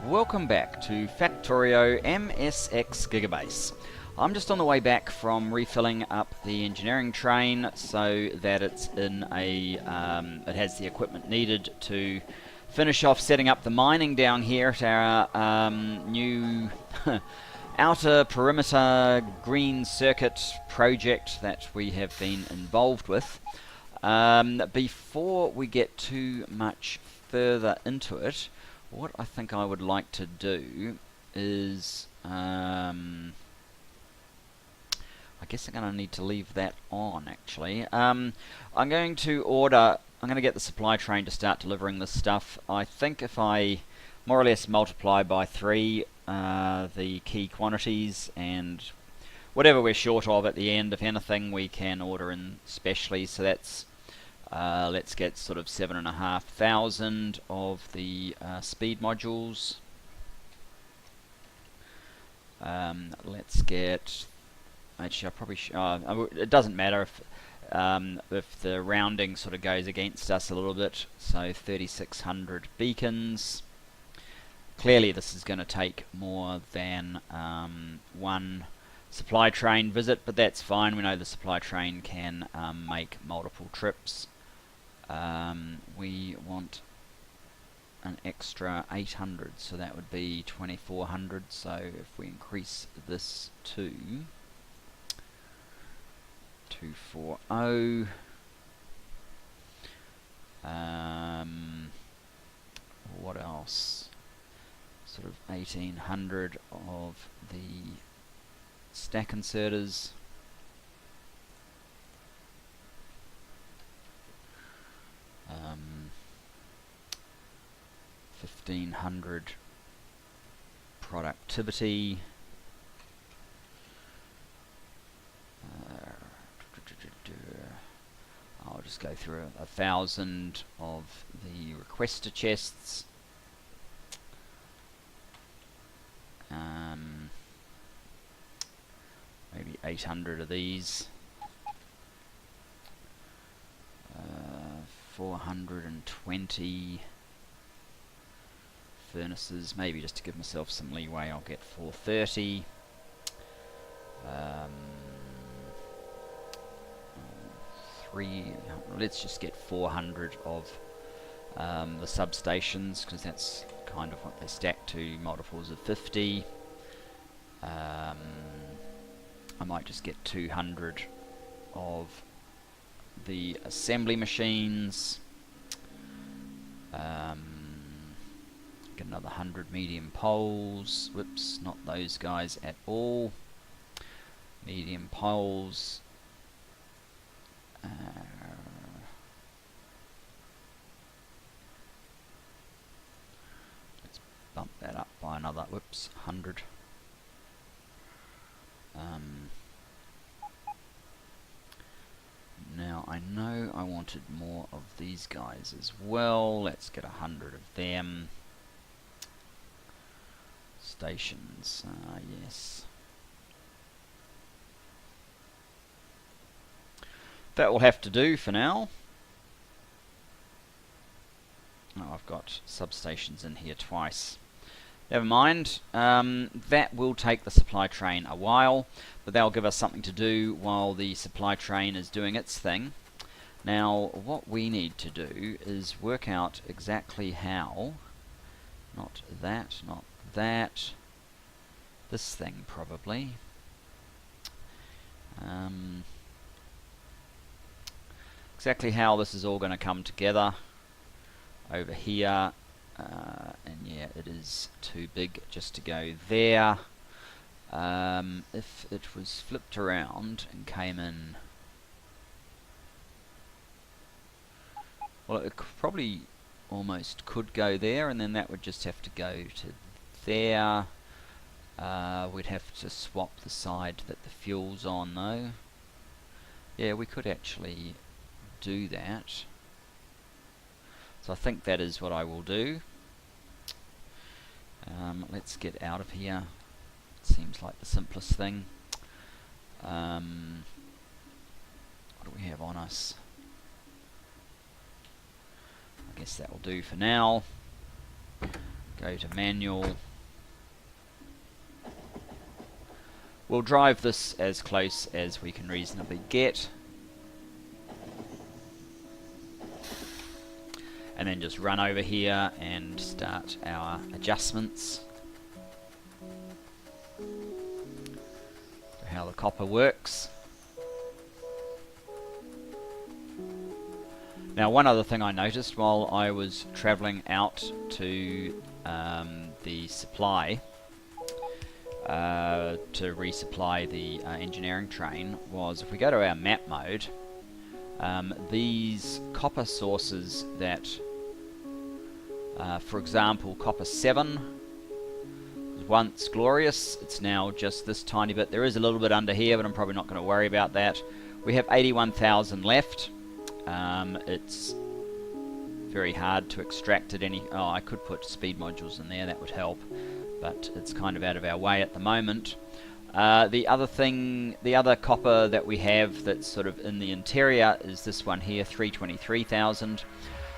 Welcome back to Factorio MSX Gigabase. I'm just on the way back from refilling up the engineering train so that it's in a, it has the equipment needed to finish off setting up the mining down here at our new outer perimeter green circuit project that we have been involved with. Before we get too much further into it, what I think I would like to do is, I guess I'm going to need to leave that on actually. I'm going to get the supply train to start delivering this stuff. I think if I more or less multiply by 3 the key quantities and whatever we're short of at the end, if anything, we can order in specially. So that's let's get sort of 7,500 of the speed modules. Let's get. Actually, I probably it doesn't matter if the rounding sort of goes against us a little bit. So 3,600 beacons. Clearly, this is going to take more than one supply train visit, but that's fine. We know the supply train can make multiple trips. We want an extra 800, so that would be 2,400. So if we increase this to 240, what else? Sort of 1,800 of the stack inserters. 1,500 productivity. I'll just go through 1,000 of the requester chests. Maybe 800 of these. 420 furnaces, maybe just to give myself some leeway I'll get 430. Let's just get 400 of the substations, because that's kind of what they stack to, multiples of 50. I might just get 200 of the assembly machines. Get another 100 medium poles. Whoops, not those guys at all. Medium poles. Let's bump that up by another, 100. Now I know I wanted more of these guys as well. Let's get 100 of them. Stations, yes. That will have to do for now. Oh, I've got substations in here twice. Never mind, that will take the supply train a while, but that'll give us something to do while the supply train is doing its thing. Now, what we need to do is work out exactly how, not that, this thing probably. Exactly how this is all going to come together over here. And yeah, it is too big just to go there. If it was flipped around and came in, well, it probably almost could go there, and then that would just have to go to there. We'd have to swap the side that the fuel's on though. Yeah, we could actually do that. So I think that is what I will do. Let's get out of here. It seems like the simplest thing. What do we have on us? I guess that will do for now. Go to manual. We'll drive this as close as we can reasonably get. And then just run over here and start our adjustments. How the copper works. Now, one other thing I noticed while I was travelling out to the supply to resupply the engineering train was, if we go to our map mode, these copper sources that, for example, copper 7 was once glorious. It's now just this tiny bit. There is a little bit under here, but I'm probably not going to worry about that. We have 81,000 left. It's very hard to extract at any... Oh, I could put speed modules in there, that would help, but it's kind of out of our way at the moment. The other thing, the other copper that we have that's sort of in the interior is this one here, 323,000.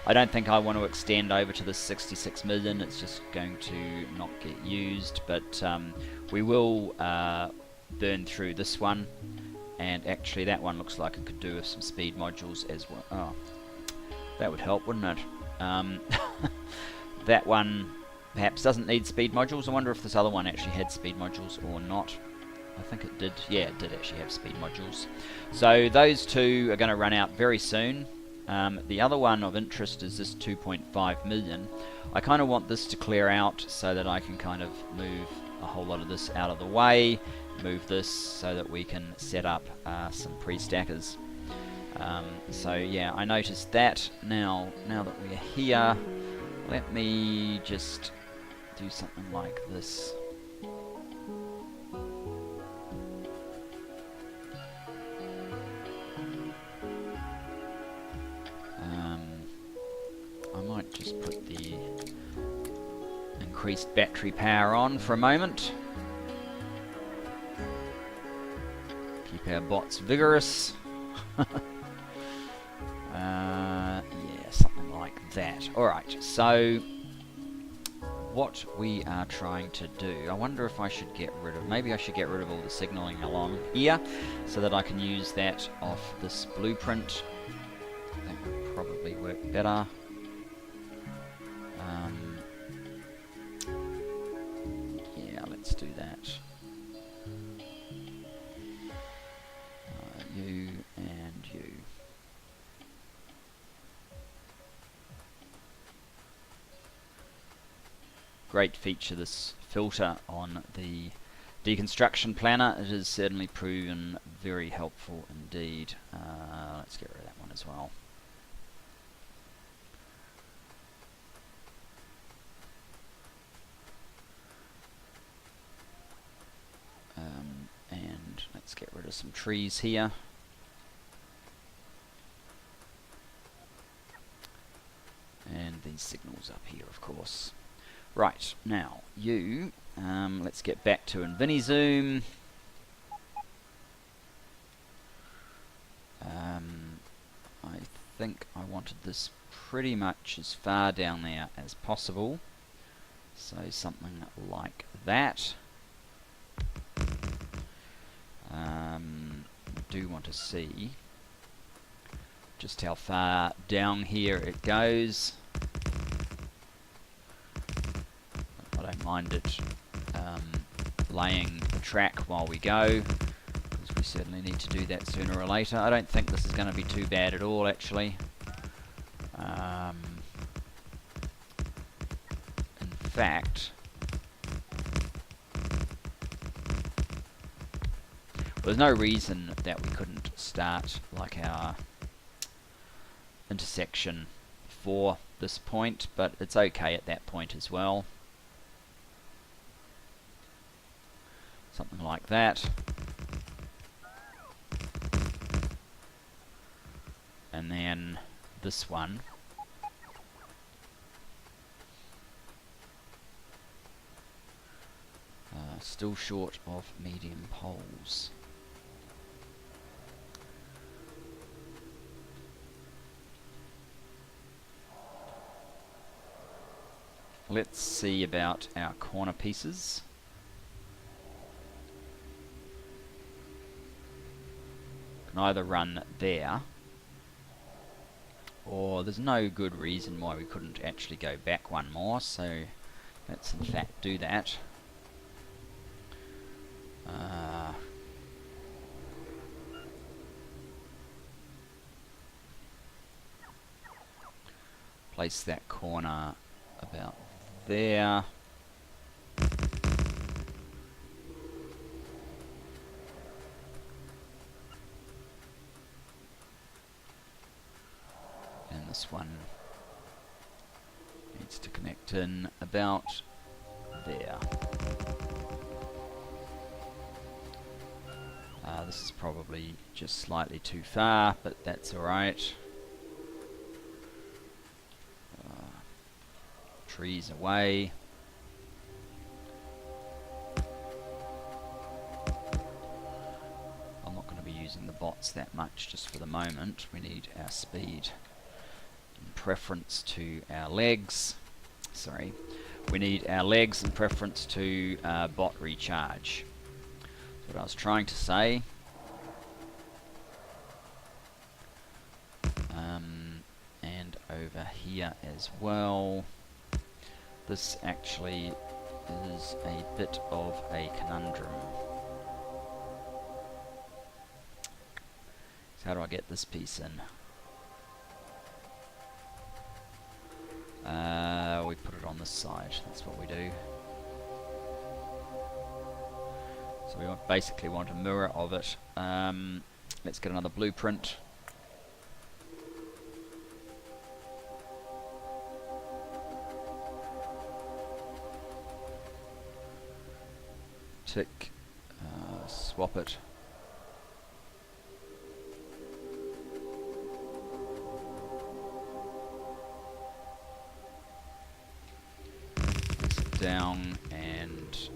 I don't think I want to extend over to the 66 million, it's just going to not get used, but we will burn through this one. And actually that one looks like it could do with some speed modules as well. Oh, that would help, wouldn't it? That one perhaps doesn't need speed modules. I wonder if this other one actually had speed modules or not. I think it did. Yeah, it did actually have speed modules. So those two are going to run out very soon. The other one of interest is this 2.5 million. I kind of want this to clear out so that I can kind of move a whole lot of this out of the way. Move this so that we can set up some pre-stackers. So yeah, I noticed that. Now that we're here, let me just do something like this. I might just put the increased battery power on for a moment. Keep our bots vigorous. Yeah, something like that. Alright, so what we are trying to do, I wonder if I should get rid of, maybe I should get rid of all the signaling along here so that I can use that off this blueprint. That would probably work better. Yeah, let's do that. You and you. Great feature, this filter on the deconstruction planner. It has certainly proven very helpful indeed. Let's get rid of that one as well. And let's get rid of some trees here. And these signals up here, of course. Right, now, you, let's get back to InfiniZoom. I think I wanted this pretty much as far down there as possible. So something like that. I do want to see just how far down here it goes. I don't mind it laying the track while we go, because we certainly need to do that sooner or later. I don't think this is going to be too bad at all, actually. In fact, there's no reason that we couldn't start like our intersection for this point, but it's okay at that point as well. Something like that. And then this one. Still short of medium poles. let's see about our corner pieces. Can either run there, or there's no good reason why we couldn't actually go back one more, so let's in fact do that. Place that corner about there. And this one needs to connect in about there. This is probably just slightly too far, but that's alright. Trees away. I'm not going to be using the bots that much just for the moment. We need our speed in preference to our legs. Sorry. We need our legs in preference to bot recharge. That's what I was trying to say. And over here as well. This actually is a bit of a conundrum. So how do I get this piece in? We put it on this side. That's what we do. So we basically want a mirror of it. Let's get another blueprint. Tick, swap it. Place it down and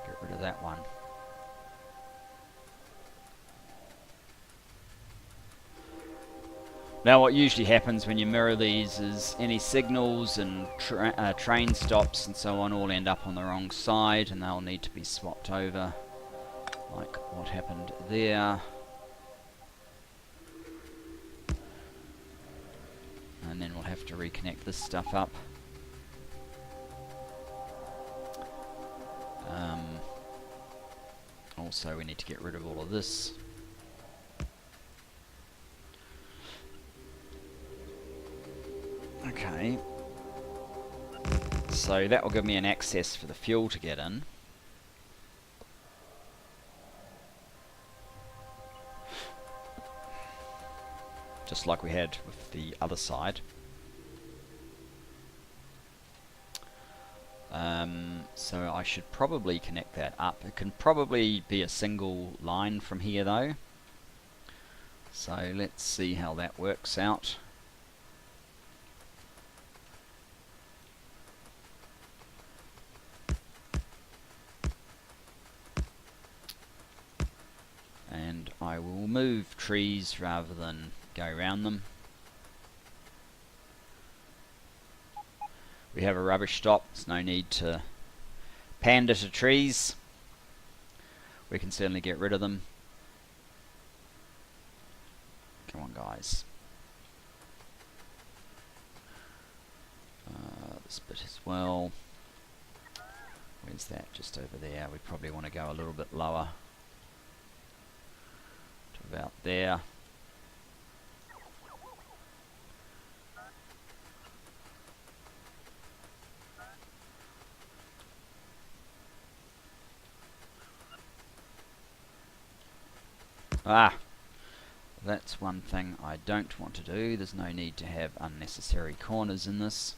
get rid of that one. Now what usually happens when you mirror these is any signals and train stops and so on all end up on the wrong side, and they'll need to be swapped over, like what happened there. And then we'll have to reconnect this stuff up. Also we need to get rid of all of this. Okay, so that will give me an access for the fuel to get in. Just like we had with the other side. So I should probably connect that up. It can probably be a single line from here though. So let's see how that works out. And I will move trees rather than go around them. We have a rubbish stop, there's no need to pander to trees. We can certainly get rid of them. Come on guys. This bit as well. Where's that? Just over there. We probably want to go a little bit lower. To about there. That's one thing I don't want to do. There's no need to have unnecessary corners in this.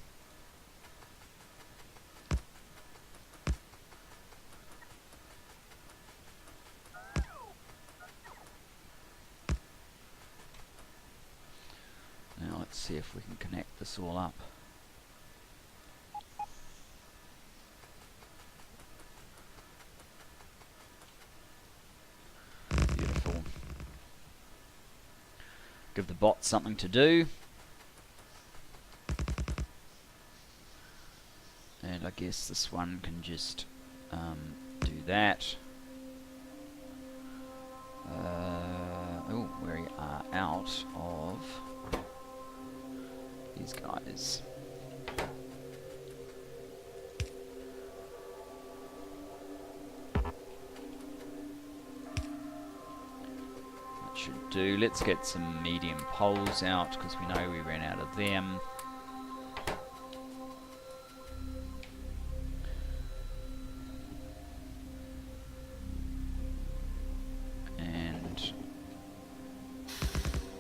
Now let's see if we can connect this all up. Give the bot something to do. And I guess this one can just do that. Oh, we are out of these guys. That should do. Let's get some medium poles out because we know we ran out of them.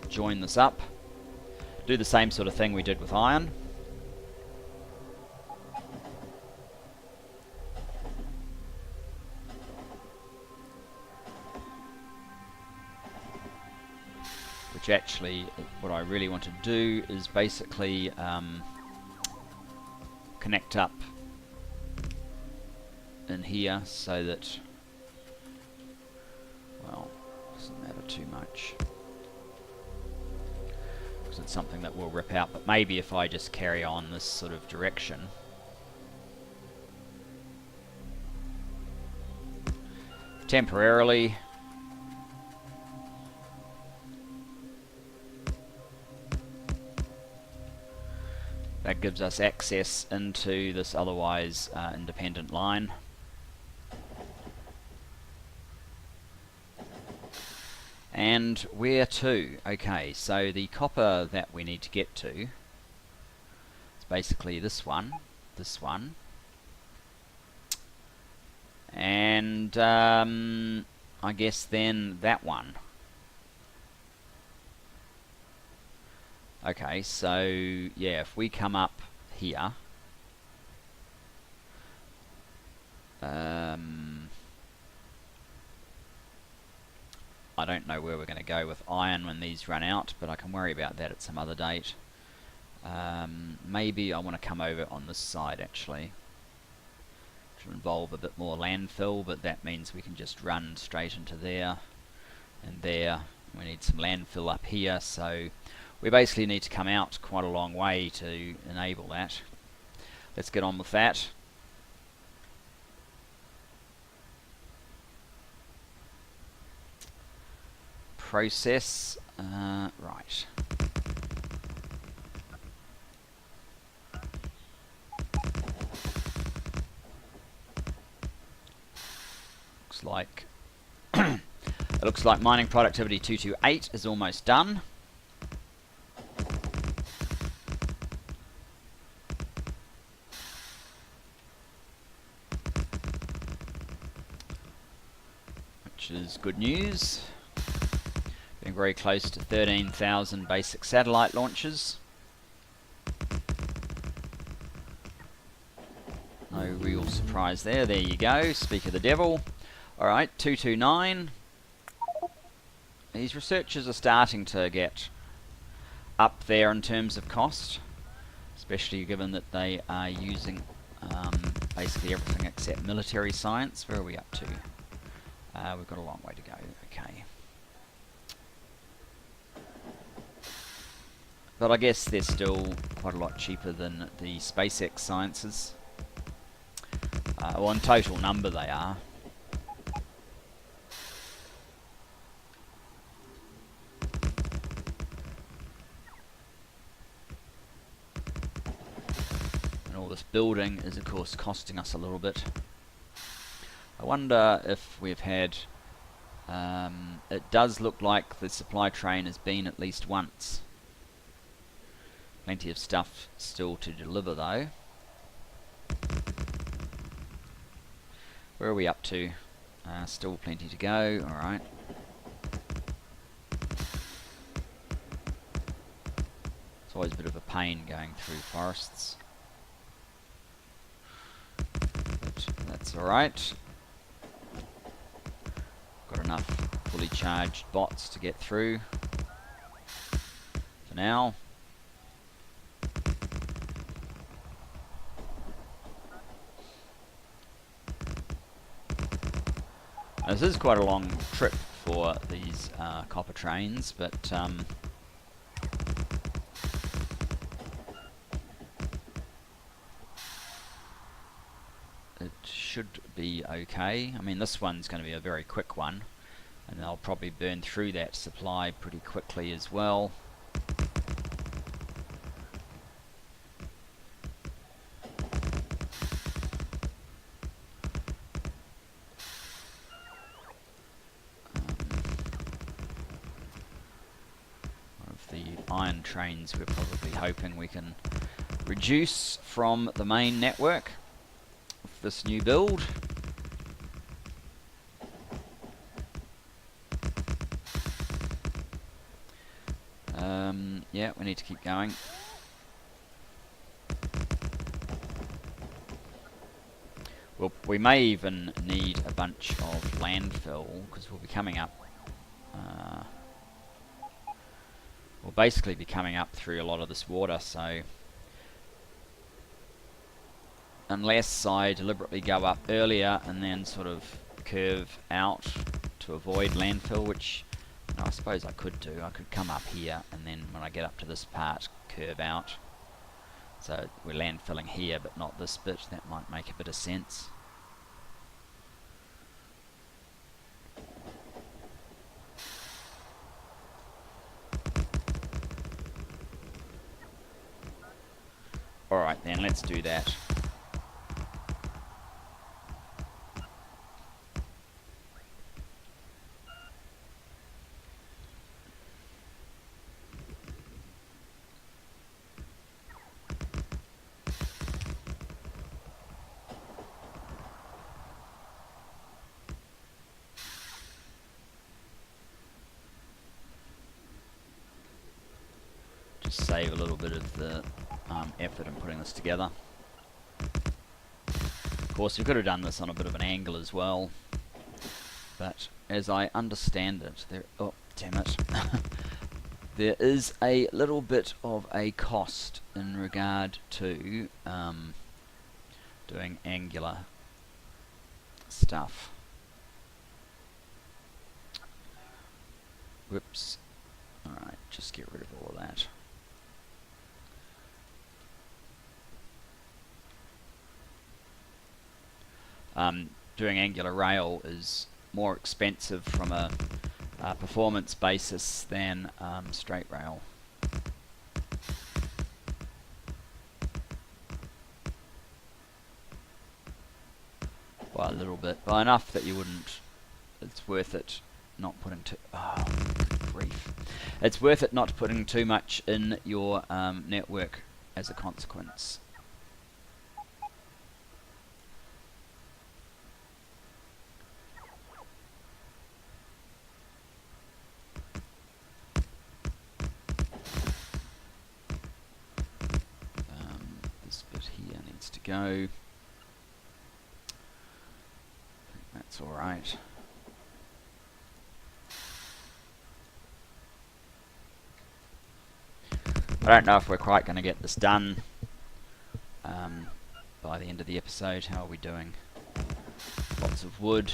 Join this up. Do the same sort of thing we did with iron. Which actually, what I really want to do is basically connect up in here so that, well, doesn't matter too much. It's something that will rip out, but maybe if I just carry on this sort of direction, temporarily, that gives us access into this otherwise independent line. And where to? Okay, so the copper that we need to get to is basically this one, and I guess then that one. Okay, so yeah, if we come up here, I don't know where we're going to go with iron when these run out, but I can worry about that at some other date. Maybe I want to come over on this side actually, which will involve a bit more landfill, but that means we can just run straight into there and there. We need some landfill up here, so we basically need to come out quite a long way to enable that. Let's get on with that. Process, right. Looks like it looks like mining productivity 228 is almost done. Which is good news. Getting very close to 13,000 basic satellite launches. No real surprise there. There you go. Speak of the devil. Alright, 229. These researchers are starting to get up there in terms of cost, especially given that they are using basically everything except military science. Where are we up to? We've got a long way to go. Okay. But I guess they're still quite a lot cheaper than the SpaceX sciences. Well, in total number they are. And all this building is of course costing us a little bit. I wonder if we've had... it does look like the supply train has been at least once. Plenty of stuff still to deliver though. Where are we up to? Still plenty to go, alright. It's always a bit of a pain going through forests. But that's alright. Got enough fully charged bots to get through for now. This is quite a long trip for these copper trains, but should be okay. I mean, this one's going to be a very quick one, and they'll probably burn through that supply pretty quickly as well. The iron trains we're probably hoping we can reduce from the main network with this new build. Yeah, we need to keep going. Well, we may even need a bunch of landfill because we'll be coming up. We'll basically be coming up through a lot of this water, so unless I deliberately go up earlier and then sort of curve out to avoid landfill, which I suppose I could do. I could come up here and then when I get up to this part, curve out. So we're landfilling here but not this bit. That might make a bit of sense. Alright then, let's do that. Just save a little bit of the effort in putting this together. Of course, we could have done this on a bit of an angle as well, but as I understand it, oh damn it, there is a little bit of a cost in regard to doing angular stuff. Whoops. Alright, just get rid of all of that. Doing angular rail is more expensive from a performance basis than straight rail. By a little bit, by enough that you wouldn't. It's worth it not putting too. Oh, good grief! It's worth it not putting too much in your network as a consequence. Go. I think that's alright. I don't know if we're quite going to get this done by the end of the episode. How are we doing? Lots of wood.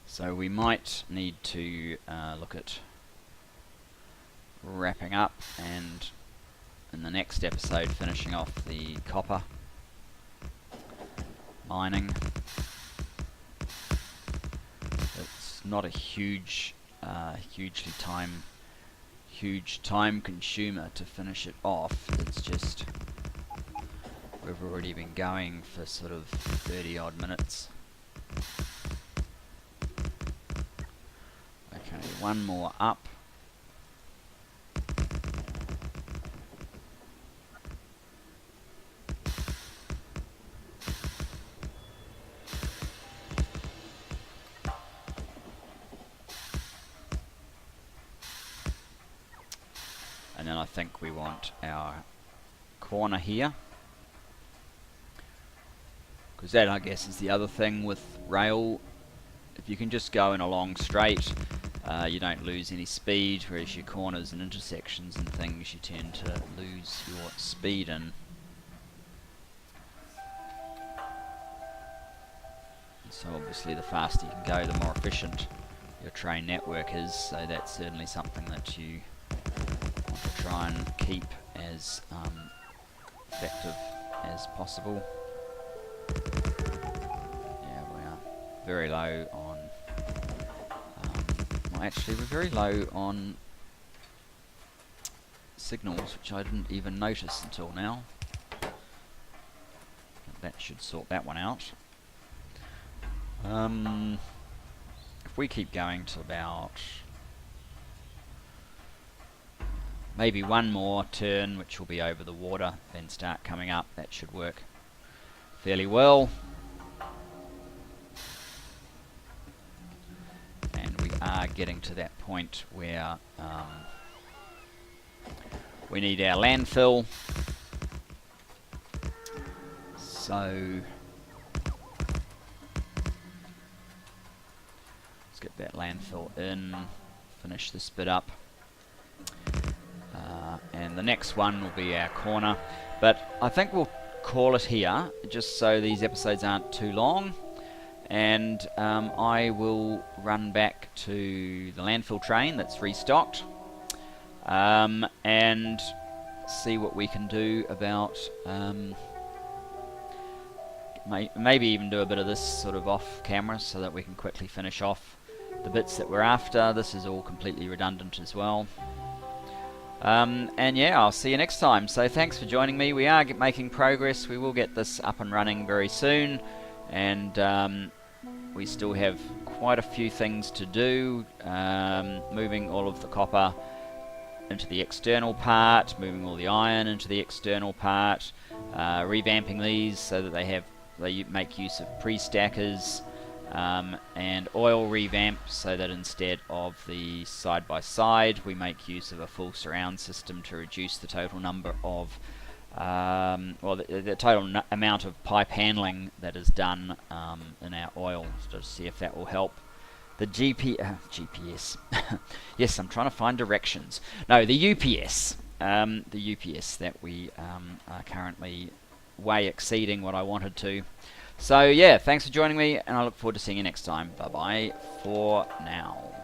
So we might need to look at wrapping up and in the next episode finishing off the copper mining. It's not a huge huge time consumer to finish it off. It's just we've already been going for sort of 30 odd minutes. Okay, one more up. And then I think we want our corner here, because that I guess is the other thing with rail. If you can just go in a long straight, you don't lose any speed, whereas your corners and intersections and things you tend to lose your speed in. So obviously the faster you can go, the more efficient your train network is, so that's certainly something that you want to try and keep as effective as possible. Yeah, we are very low on... well, actually, we're very low on signals, which I didn't even notice until now. That should sort that one out. If we keep going to about maybe one more turn, which will be over the water, then start coming up, that should work fairly well. And we are getting to that point where we need our landfill. So let's get that landfill in, finish this bit up. And the next one will be our corner. But I think we'll call it here, just so these episodes aren't too long. And I will run back to the landfill train that's restocked. And see what we can do about... maybe even do a bit of this sort of off camera so that we can quickly finish off the bits that we're after. This is all completely redundant as well. And yeah, I'll see you next time. So thanks for joining me. We are making progress. We will get this up and running very soon. And we still have quite a few things to do. Moving all of the copper into the external part, moving all the iron into the external part, revamping these so that they make use of pre-stackers, and oil revamp so that instead of the side-by-side we make use of a full surround system to reduce the total number of the total amount of pipe handling that is done in our oil, to see if that will help. The GPS. Yes, I'm trying to find directions. No, the UPS. The UPS that we are currently way exceeding what I wanted to. So yeah, thanks for joining me, and I look forward to seeing you next time. Bye bye for now.